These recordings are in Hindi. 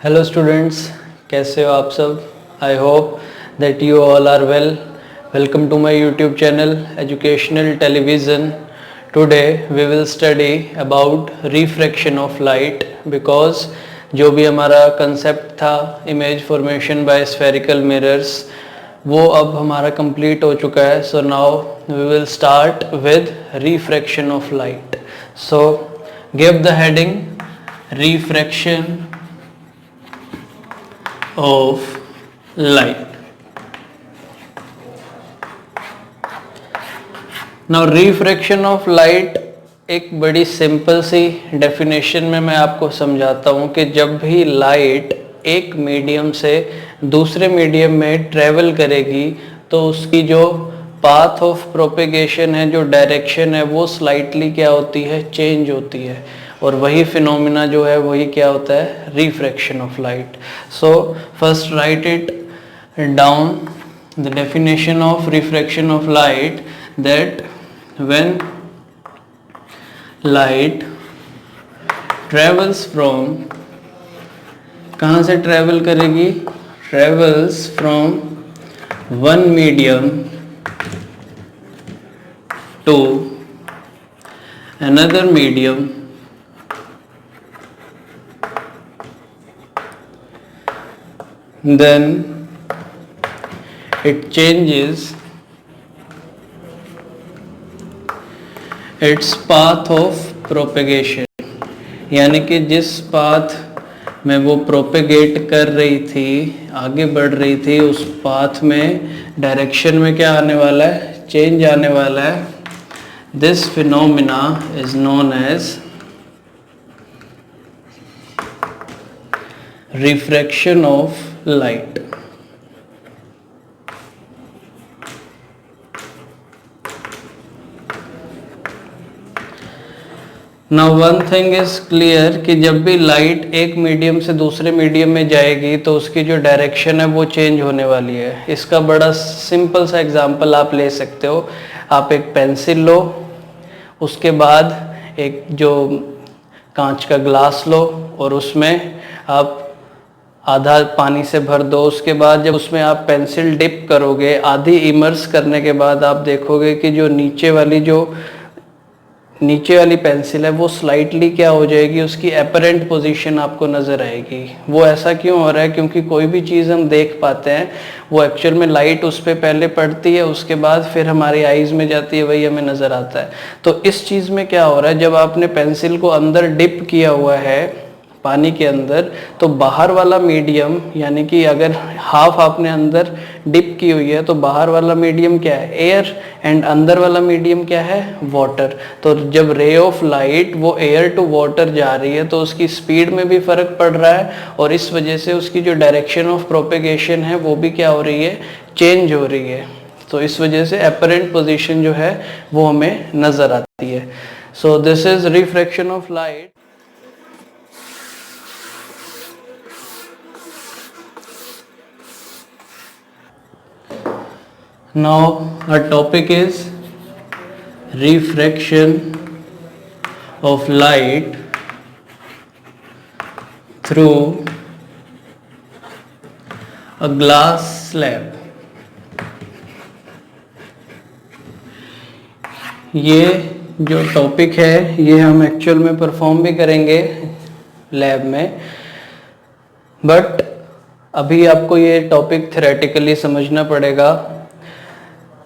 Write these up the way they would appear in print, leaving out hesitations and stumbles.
हेलो स्टूडेंट्स, कैसे हो आप सब। I hope that you all are well. Welcome to my YouTube channel educational television. Today we will study about refraction of light, because जो भी हमारा कंसेप्ट था image formation by spherical mirrors वो अब हमारा कंप्लीट हो चुका है। So now we will start with refraction of light. So give the heading refraction of light. Now refraction of light एक बड़ी सिंपल सी डेफिनेशन में मैं आपको समझाता हूँ कि जब भी लाइट एक मीडियम से दूसरे मीडियम में ट्रेवल करेगी तो उसकी जो पाथ ऑफ प्रोपेगेशन है, जो डायरेक्शन है, वो स्लाइटली क्या होती है, चेंज होती है। और वही फिनोमिना जो है वही क्या होता है, refraction of light. So first write it down, the definition of refraction of light, that when light travels from, कहाँ से ट्रेवल करेगी, travels from one medium to another medium, then it changes its path of propagation, यानी कि जिस पाथ में वो प्रोपेगेट कर रही थी, आगे बढ़ रही थी, उस पाथ में डायरेक्शन में क्या आने वाला है, चेंज आने वाला है। This phenomena is known as refraction of light. Now one thing is clear कि जब भी लाइट एक मीडियम से दूसरे मीडियम में जाएगी तो उसकी जो डायरेक्शन है वो चेंज होने वाली है। इसका बड़ा सिंपल सा एग्जांपल आप ले सकते हो। आप एक पेंसिल लो, उसके बाद एक जो कांच का ग्लास लो और उसमें आप आधा पानी से भर दो। उसके बाद जब उसमें आप पेंसिल डिप करोगे, आधी इमर्स करने के बाद आप देखोगे कि जो नीचे वाली पेंसिल है वो स्लाइटली क्या हो जाएगी, उसकी अपरेंट पोजीशन आपको नज़र आएगी। वो ऐसा क्यों हो रहा है, क्योंकि कोई भी चीज़ हम देख पाते हैं वो एक्चुअल में लाइट उस पर पहले पड़ती है, उसके बाद फिर हमारी आईज़ में जाती है, वही हमें नज़र आता है। तो इस चीज़ में क्या हो रहा है, जब आपने पेंसिल को अंदर डिप किया हुआ है पानी के अंदर, तो बाहर वाला मीडियम, यानी कि अगर हाफ आपने अंदर डिप की हुई है तो बाहर वाला मीडियम क्या है, एयर, एंड अंदर वाला मीडियम क्या है, वाटर। तो जब रे ऑफ लाइट वो एयर टू वाटर जा रही है तो उसकी स्पीड में भी फर्क पड़ रहा है और इस वजह से उसकी जो डायरेक्शन ऑफ प्रोपेगेशन है वो भी क्या हो रही है, चेंज हो रही है। तो इस वजह से अपरेंट पोजीशन जो है वो हमें नज़र आती है। So this is refraction of light. Now our topic is refraction of light through a glass slab. ये जो टॉपिक है ये हम एक्चुअल में परफॉर्म भी करेंगे लैब में, बट अभी आपको ये टॉपिक थ्योरेटिकली समझना पड़ेगा।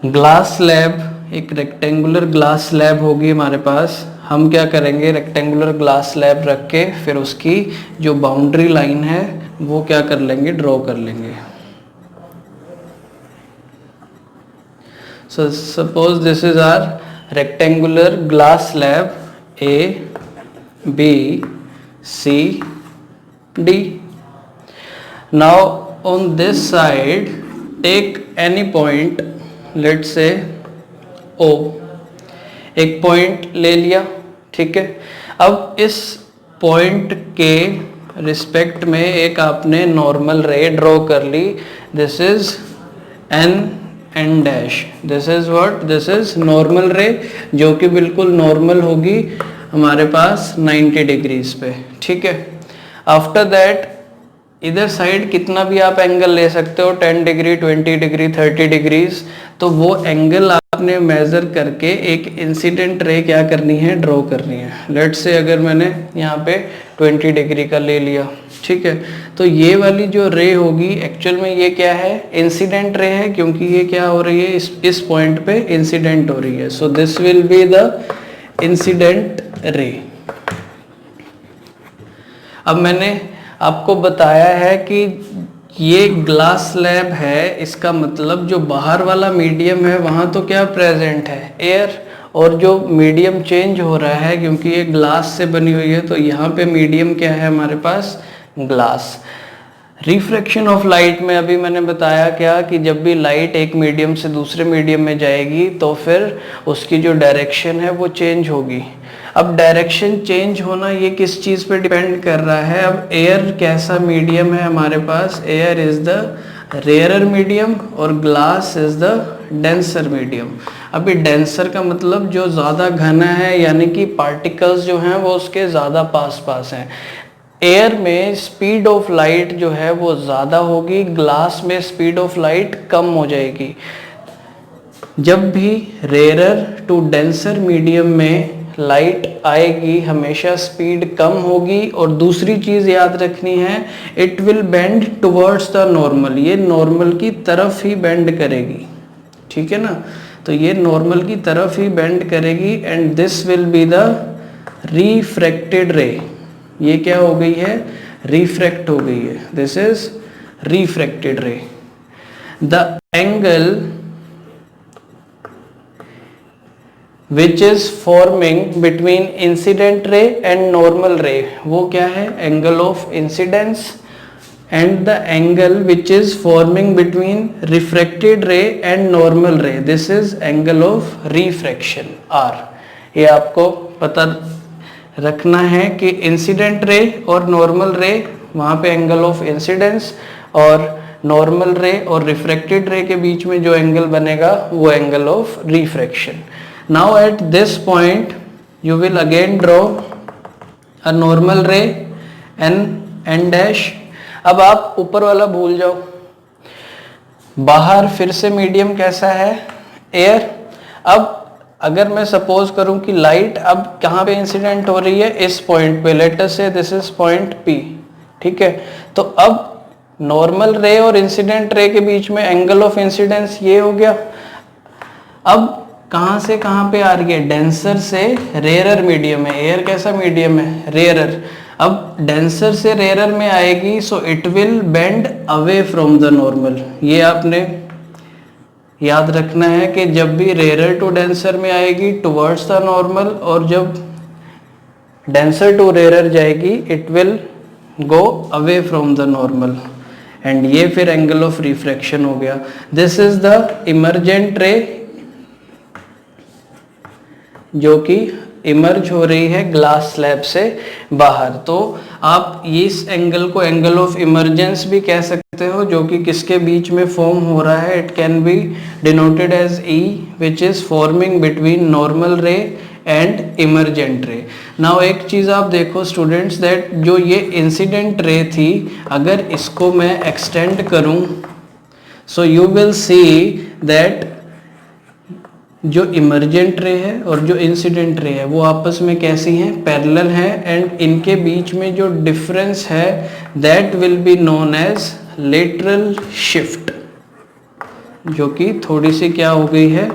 ग्लास स्लैब, एक रेक्टेंगुलर ग्लास स्लैब होगी हमारे पास। हम क्या करेंगे, रेक्टेंगुलर ग्लास स्लैब रख के फिर उसकी जो बाउंड्री लाइन है वो क्या कर लेंगे, ड्रॉ कर लेंगे। So suppose this is our rectangular glass slab A B C D. Now on this side take any point, let's say O, एक पॉइंट ले लिया, ठीक है। अब इस पॉइंट के रिस्पेक्ट में एक आपने नॉर्मल रे ड्रॉ कर ली। This is N dash, this is what, this is normal ray, जो कि बिल्कुल नॉर्मल होगी हमारे पास 90 डिग्रीज पे, ठीक है। आफ्टर दैट इधर साइड कितना भी आप एंगल ले सकते हो, 10 डिग्री, 20 डिग्री, 30 डिग्रीज, तो वो एंगल आपने मेजर करके एक इंसिडेंट रे क्या करनी है, ड्रॉ करनी है। लेट्स से अगर मैंने यहाँ पे 20 डिग्री का ले लिया, ठीक है, तो ये वाली जो रे होगी एक्चुअल में ये क्या है, इंसिडेंट रे है, क्योंकि ये क्या हो रही है, इस पॉइंट पे इंसिडेंट हो रही है। सो this will be the incident ray. अब मैंने आपको बताया है कि ये ग्लास स्लैब है, इसका मतलब जो बाहर वाला मीडियम है वहाँ तो क्या प्रेजेंट है, एयर, और जो मीडियम चेंज हो रहा है क्योंकि ये ग्लास से बनी हुई है, तो यहाँ पे मीडियम क्या है हमारे पास, ग्लास। रिफ्रैक्शन ऑफ लाइट में अभी मैंने बताया क्या कि जब भी लाइट एक मीडियम से दूसरे मीडियम में जाएगी तो फिर उसकी जो डायरेक्शन है वो चेंज होगी। अब डायरेक्शन चेंज होना ये किस चीज़ पे डिपेंड कर रहा है, अब एयर कैसा मीडियम है हमारे पास, air is the rarer medium और glass is the denser medium. अभी डेंसर का मतलब जो ज़्यादा घना है, यानी कि पार्टिकल्स जो हैं वो उसके ज़्यादा पास हैं। एयर में स्पीड ऑफ लाइट जो है वो ज़्यादा होगी, ग्लास में स्पीड ऑफ लाइट कम हो जाएगी। जब भी रेयरर टू डेंसर मीडियम में लाइट आएगी हमेशा स्पीड कम होगी, और दूसरी चीज़ याद रखनी है, it will bend towards the normal, ये नॉर्मल की तरफ ही बेंड करेगी, ठीक है ना, तो ये नॉर्मल की तरफ ही बेंड करेगी। And this will be the refracted रे, ये क्या हो गई है, रिफ्रैक्ट हो गई है, दिस इज रिफ्रैक्टेड रे। The angle which is forming between incident ray and normal ray, वो क्या है, angle of incidence, and the angle which is forming between refracted ray and normal ray, this is angle of refraction R। ये आपको पता रखना है कि इंसिडेंट रे और नॉर्मल रे, वहाँ पे एंगल ऑफ इंसिडेंस, और नॉर्मल रे और रिफ्रैक्टेड रे के बीच में जो एंगल बनेगा वो angle of refraction. Now at this point you will again draw a normal ray n dash। अब आप ऊपर वाला भूल जाओ, बाहर फिर से मीडियम कैसा है, एयर। अब अगर मैं सपोज करूं कि लाइट अब कहाँ पे इंसिडेंट हो रही है, इस पॉइंट पे, लेट अस से दिस इज पॉइंट P, ठीक है, तो अब नॉर्मल रे और इंसिडेंट रे के बीच में एंगल ऑफ इंसिडेंस ये हो गया। अब कहाँ से कहाँ पे आ रही है, डेंसर से रेयरर मीडियम है, एयर कैसा मीडियम है, रेयरर। अब डेंसर से रेयरर में आएगी, so it will bend away from the normal. ये आपने याद रखना है कि जब भी रेयरर टू डेंसर में आएगी टुवर्ड्स द नॉर्मल, और जब डेंसर टू रेयरर जाएगी it will go away from the normal, and ये फिर एंगल ऑफ रिफ्रैक्शन हो गया। दिस इज द इमर्जेंट रे जो कि इमर्ज हो रही है ग्लास स्लैब से बाहर। तो आप इस एंगल को एंगल ऑफ इमर्जेंस भी कह सकते हो, जो कि किसके बीच में फॉर्म हो रहा है, it can be denoted as E, which is forming between normal ray and emergent ray. Now एक चीज़ आप देखो स्टूडेंट्स, दैट जो ये इंसिडेंट रे थी, अगर इसको मैं एक्सटेंड करूं, so you will see that जो इमर्जेंट रे है और जो इंसिडेंट रे है वो आपस में कैसी हैं, पैरेलल हैं, एंड इनके बीच में जो डिफरेंस है that will be known as lateral shift, जो कि थोड़ी सी क्या हो गई है,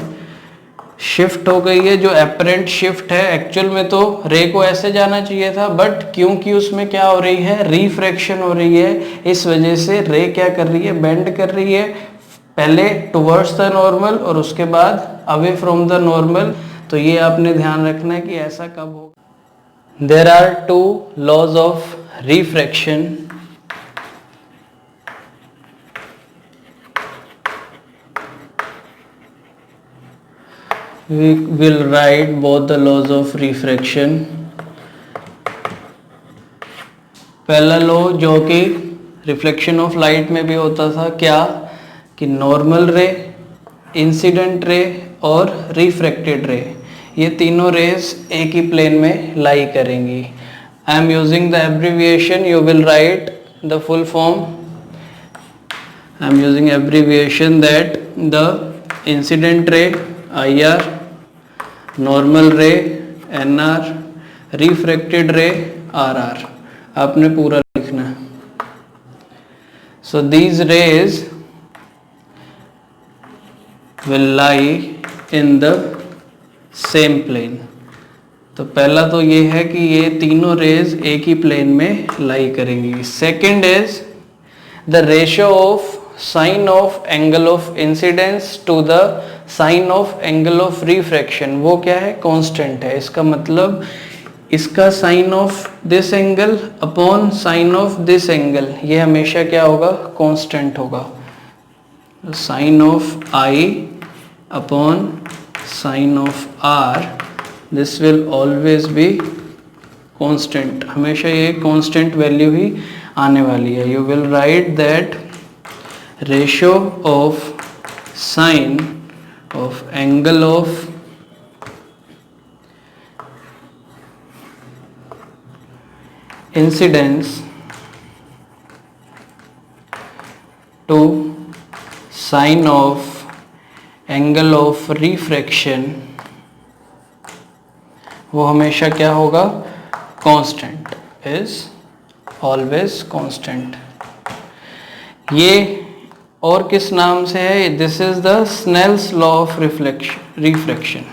शिफ्ट हो गई है। जो एपरेंट शिफ्ट है, एक्चुअल में तो रे को ऐसे जाना चाहिए था, बट क्योंकि उसमें क्या हो रही है, रिफ्रैक्शन हो रही है, इस वजह से रे क्या कर रही है, बेंड कर रही है, पहले टुवर्ड्स द नॉर्मल और उसके बाद अवे फ्रॉम द नॉर्मल। तो ये आपने ध्यान रखना है कि ऐसा कब होगा। There are two laws of refraction. We will write both the laws of refraction। पहला लॉ जो कि रिफ्लेक्शन ऑफ लाइट में भी होता था, क्या कि नॉर्मल रे, इंसिडेंट रे और रिफ्रैक्टेड रे, ये तीनों रेज एक ही प्लेन में लाई करेंगी। I am using the abbreviation, you will right the full form, I am using abbreviation, that the incident ray IR, normal ray NR, refracted ray RR, आपने पूरा लिखना है. So these rays will lie in the same plane. तो पहला तो ये है कि ये तीनों रेज एक ही प्लेन में लाई करेंगी. Second is the ratio of sine of angle of incidence to the sine of angle of refraction. वो क्या है? कांस्टेंट है. इसका मतलब इसका sine of this angle upon sine of this angle, ये हमेशा क्या होगा? कांस्टेंट होगा. Sine of i upon sine of r, this will always be constant. हमेशा ये कांस्टेंट वैल्यू ही आने वाली है. You will write that ratio of sine of angle of incidence to sine of angle of refraction, वो हमेशा क्या होगा? Constant, is always constant. ये और किस नाम से है? This is the Snell's law of refraction.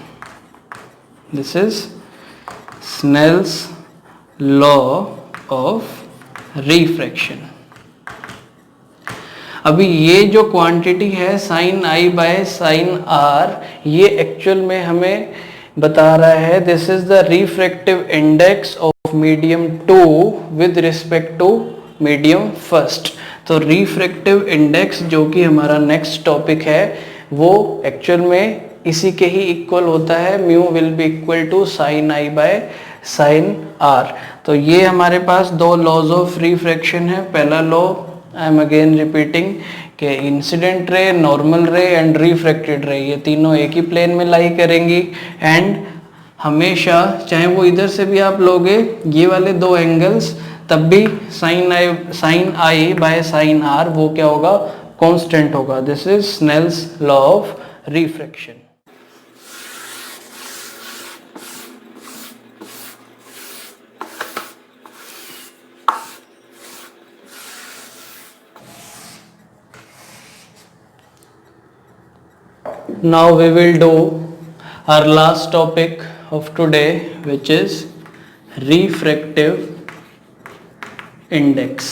This is Snell's law of refraction. अभी ये जो क्वांटिटी है sine i by sine r, ये एक्चुअल में हमें बता रहा है this is the refractive index of medium 2 with respect to medium first. तो रिफ्रैक्टिव इंडेक्स जो कि हमारा नेक्स्ट टॉपिक है, वो एक्चुअल में इसी के ही इक्वल होता है. Mu will be equal to sine i by sine r. तो ये हमारे पास दो लॉज ऑफ रिफ्रैक्शन है. पहला law, I am again repeating, कि incident ray, normal ray and refracted रे, ये तीनों एक ही प्लेन में लाई करेंगी. एंड हमेशा चाहे वो इधर से भी आप लोगे ये वाले दो एंगल्स, तब भी sine i by sine r वो क्या होगा? कांस्टेंट होगा. This is Snell's law of refraction. Now we will do our last topic of today, which is refractive index.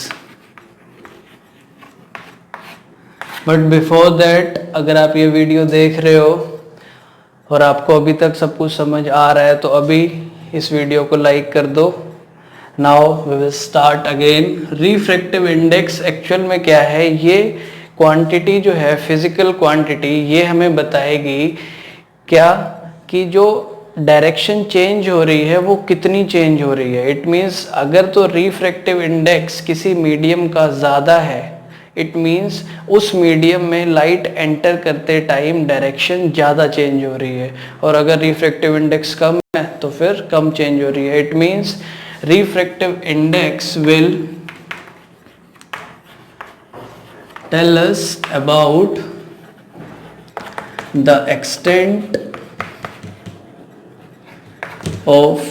But before that, अगर आप ये वीडियो देख रहे हो और आपको अभी तक सब कुछ समझ आ रहा है, तो अभी इस वीडियो को लाइक कर दो. Now we will start again. Refractive index actual में क्या है? ये क्वांटिटी जो है, फिजिकल क्वांटिटी, ये हमें बताएगी क्या कि जो डायरेक्शन चेंज हो रही है वो कितनी चेंज हो रही है. इट मीन्स अगर तो रिफ्रैक्टिव इंडेक्स किसी मीडियम का ज़्यादा है, इट मीन्स उस मीडियम में लाइट एंटर करते टाइम डायरेक्शन ज़्यादा चेंज हो रही है. और अगर रिफ्रैक्टिव इंडेक्स कम है तो फिर कम चेंज हो रही है. It means refractive index will tell us about the extent of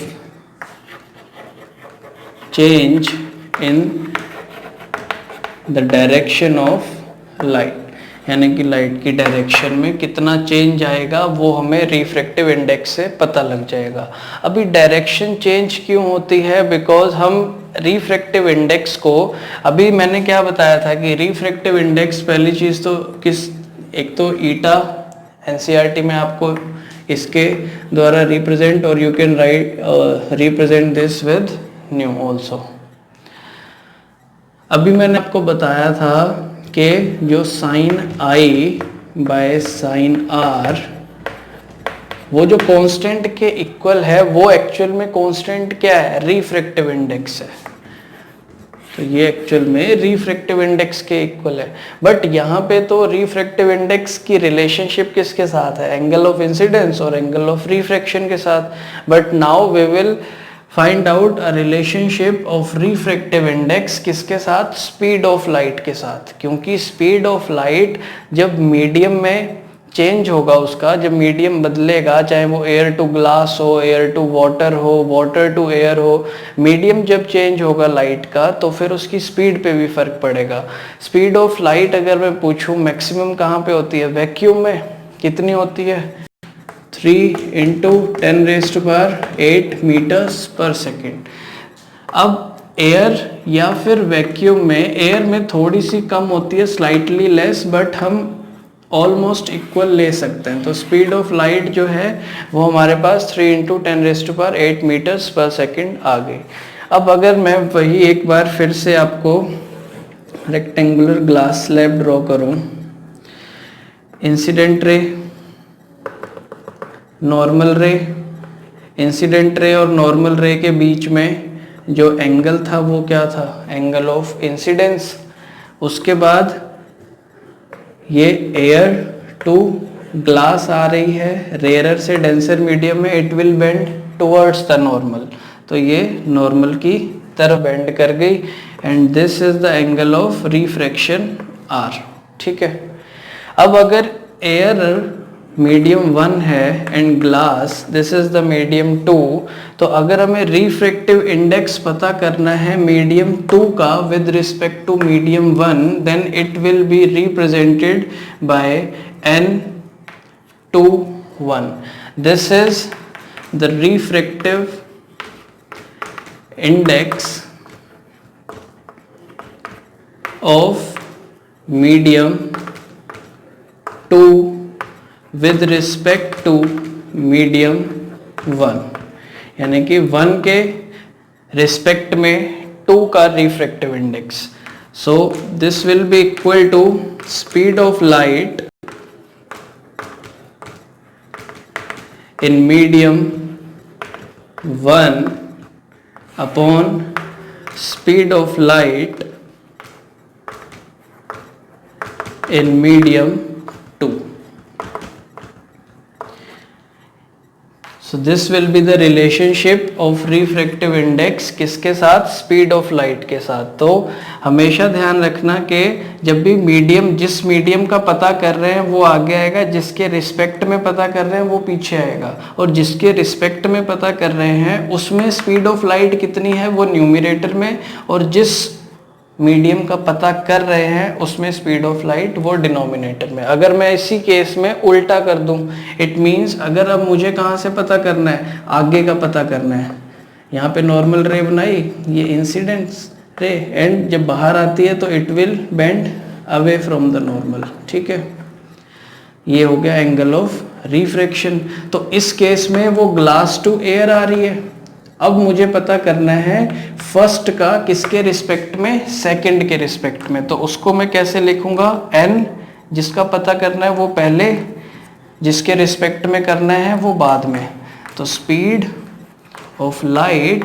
change in the direction of light. यानी कि लाइट की डायरेक्शन में कितना चेंज आएगा वो हमें रिफ्रैक्टिव इंडेक्स से पता लग जाएगा. अभी डायरेक्शन चेंज क्यों होती है? बिकॉज हम रिफ्रैक्टिव इंडेक्स को, अभी मैंने क्या बताया था कि रिफ्रैक्टिव इंडेक्स पहली चीज़ तो एक तो ईटा, एनसीईआरटी में आपको इसके द्वारा रिप्रेजेंट, और you can write represent this with mu also. अभी मैंने आपको बताया था कि जो sine i by sine r वो जो कांस्टेंट के इक्वल है, वो एक्चुअल में कांस्टेंट क्या है? रिफ्रैक्टिव इंडेक्स है. तो ये एक्चुअल में रिफ्रैक्टिव इंडेक्स के इक्वल है. बट यहाँ पे तो रिफ्रैक्टिव इंडेक्स की रिलेशनशिप किसके साथ है? एंगल ऑफ इंसिडेंस और एंगल ऑफ रिफ्रैक्शन के साथ. But now we will find out a relationship of refractive index किसके साथ, स्पीड ऑफ लाइट के साथ, क्योंकि स्पीड ऑफ लाइट जब मीडियम में चेंज होगा उसका, जब मीडियम बदलेगा, चाहे वो एयर टू ग्लास हो, एयर टू वाटर हो, वाटर टू एयर हो, मीडियम जब चेंज होगा लाइट का तो फिर उसकी स्पीड पे भी फर्क पड़ेगा। स्पीड ऑफ लाइट अगर मैं पूछूं मैक्सिमम कहाँ पे होती है, वैक्यूम में कितनी होती है, 3 × 10⁸ मीटर्स पर सेकेंड। अब एयर या फिर वैक्यूम में, एयर में थोड़ी सी कम होती है, स्लाइटली लेस, बट हम ऑलमोस्ट इक्वल ले सकते हैं। तो स्पीड ऑफ लाइट जो है वो हमारे पास 3 × 10⁸ मीटर्स पर सेकेंड आ गई। अब अगर मैं वही एक बार फिर से आपको रेक्टेंगुलर ग्लास स्लैब ड्रॉ करूं, इंसिडेंट रे, नॉर्मल रे, इंसिडेंट रे और नॉर्मल रे के बीच में जो एंगल था वो क्या था, एंगल ऑफ इंसिडेंस। उसके बाद ये एयर टू ग्लास आ रही है, रेयरर से डेंसर मीडियम में, it will bend towards the normal, तो ये नॉर्मल की तरफ बेंड कर गई, and this is the angle of refraction r. ठीक है, अब अगर एयर मीडियम 1 है and glass this is the medium 2, तो अगर हमें रिफ्रैक्टिव इंडेक्स पता करना है मीडियम 2 का with respect to medium 1, then it will be represented by n/2 this is the refractive index of medium 2 with respect to medium 1, यानी कि 1 के रिस्पेक्ट में 2 का refractive index. So this will be equal to speed of light in medium 1 upon speed of light in medium 2। So this will be the relationship of refractive index किसके साथ, स्पीड ऑफ लाइट के साथ। तो हमेशा ध्यान रखना कि जब भी मीडियम, जिस मीडियम का पता कर रहे हैं वो आगे आएगा, जिसके रिस्पेक्ट में पता कर रहे हैं वो पीछे आएगा, और जिसके रिस्पेक्ट में पता कर रहे हैं उसमें स्पीड ऑफ लाइट कितनी है वो न्यूमरेटर में, और जिस मीडियम का पता कर रहे हैं उसमें स्पीड ऑफ लाइट वो डिनोमिनेटर में। अगर मैं इसी केस में उल्टा कर दूं, इट मींस अगर अब मुझे कहाँ से पता करना है, आगे का पता करना है, यहाँ पे नॉर्मल रे बनाई, ये इंसिडेंस रे, एंड जब बाहर आती है तो it will bend away from the normal. ठीक है, ये हो गया एंगल ऑफ रिफ्रैक्शन। तो इस केस में वो ग्लास टू एयर आ रही है। अब मुझे पता करना है फर्स्ट का किसके रिस्पेक्ट में, सेकंड के रिस्पेक्ट में, तो उसको मैं कैसे लिखूंगा, n, जिसका पता करना है वो पहले, जिसके रिस्पेक्ट में करना है वो बाद में। तो speed of light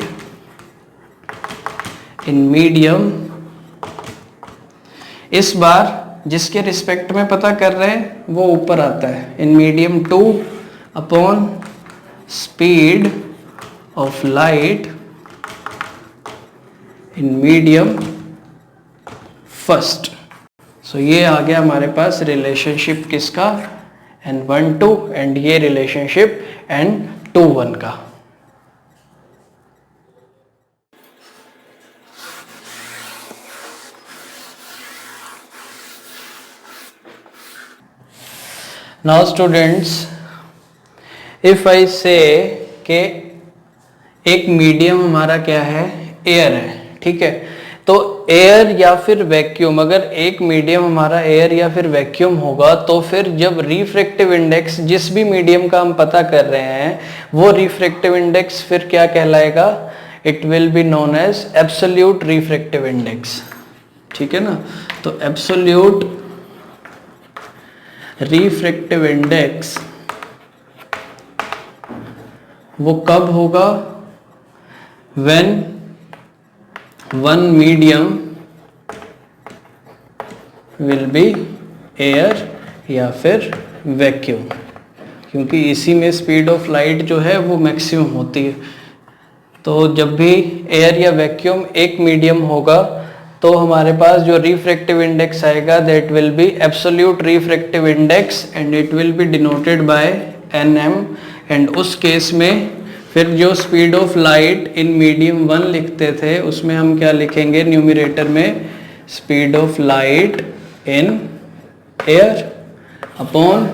in medium, इस बार जिसके रिस्पेक्ट में पता कर रहे हैं वो ऊपर आता है, इन medium 2 upon speed of light in medium first। so ये आ गया हमारे पास रिलेशनशिप किसका, n1 एंड ये रिलेशनशिप n21 का। now students if I say के एक मीडियम हमारा क्या है, एयर है। ठीक है, तो एयर या फिर वैक्यूम, अगर एक मीडियम हमारा एयर या फिर वैक्यूम होगा तो फिर जब रिफ्रैक्टिव इंडेक्स जिस भी मीडियम का हम पता कर रहे हैं वो रिफ्रैक्टिव इंडेक्स फिर क्या कहलाएगा, it will be known as absolute refractive index. ठीक है ना, तो एब्सोल्यूट रिफ्रैक्टिव इंडेक्स वो कब होगा, when one medium will be air या फिर वैक्यूम, क्योंकि इसी में स्पीड ऑफ लाइट जो है वो मैक्सिमम होती है। तो जब भी एयर या वैक्यूम एक मीडियम होगा तो हमारे पास जो रिफ्रैक्टिव इंडेक्स आएगा that will B absolute refractive index and it will B denoted by NM। And उस केस में फिर जो speed of light in medium 1 लिखते थे उसमें हम क्या लिखेंगे न्यूमरेटर में, speed of light in air upon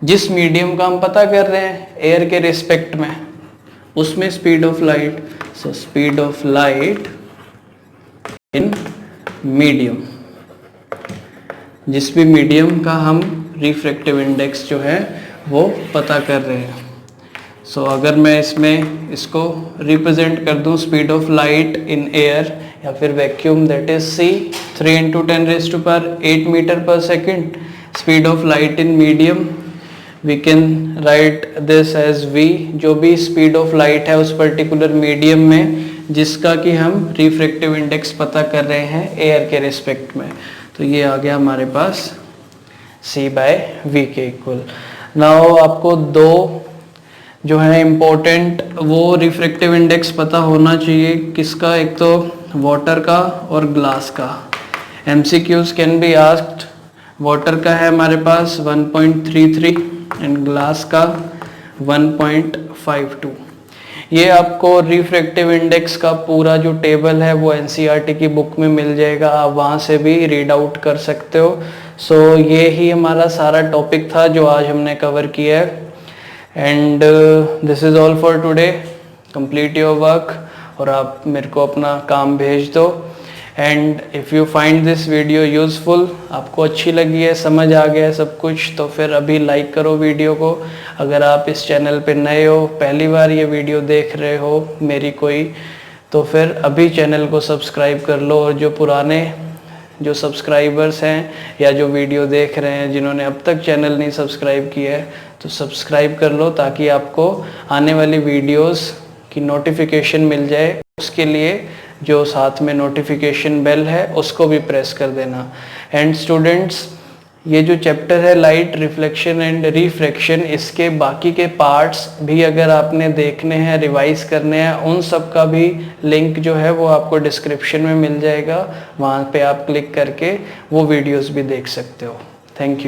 जिस मीडियम का हम पता कर रहे हैं एयर के रिस्पेक्ट में उसमें speed of light, so speed of light in medium, जिस भी मीडियम का हम रिफ्रैक्टिव इंडेक्स जो है वो पता कर रहे हैं। सो अगर मैं इसमें इसको रिप्रेजेंट कर दूं speed of light in air या फिर vacuum that is c 3 × 10⁸ metre per second, speed of light in medium we can write this as v, जो भी स्पीड ऑफ लाइट है उस पर्टिकुलर मीडियम में जिसका कि हम रिफ्रैक्टिव इंडेक्स पता कर रहे हैं एयर के रिस्पेक्ट में। तो ये आ गया हमारे पास c/v के इक्वल। नाउ आपको दो जो है इम्पोर्टेंट वो रिफ्रैक्टिव इंडेक्स पता होना चाहिए, किसका, एक तो वाटर का और ग्लास का। MCQs can be asked, water का है हमारे पास 1.33 एंड ग्लास का 1.52। ये आपको रिफ्रैक्टिव इंडेक्स का पूरा जो टेबल है वो NCERT की बुक में मिल जाएगा, आप वहाँ से भी रीड आउट कर सकते हो। सो ये ही हमारा सारा टॉपिक था जो आज हमने कवर किया है। And this is all for today, complete your work और आप मेरे को अपना काम भेज दो। And if you find this video useful, आपको अच्छी लगी है, समझ आ गया है सब कुछ, तो फिर अभी लाइक करो वीडियो को। अगर आप इस चैनल पे नए हो, पहली बार ये वीडियो देख रहे हो मेरी कोई, तो फिर अभी चैनल को सब्सक्राइब कर लो। और जो पुराने जो सब्सक्राइबर्स हैं या जो वीडियो देख रहे हैं जिन्होंने अब तक चैनल नहीं सब्सक्राइब किया है तो सब्सक्राइब कर लो ताकि आपको आने वाली वीडियोस की नोटिफिकेशन मिल जाए। उसके लिए जो साथ में नोटिफिकेशन बेल है उसको भी प्रेस कर देना। एंड स्टूडेंट्स, ये जो चैप्टर है लाइट रिफ्लेक्शन एंड रिफ्रैक्शन, इसके बाकी के पार्ट्स भी अगर आपने देखने हैं, रिवाइज करने हैं, उन सब का भी लिंक जो है वो आपको डिस्क्रिप्शन में मिल जाएगा, वहाँ पे आप क्लिक करके वो वीडियोस भी देख सकते हो। Thank you.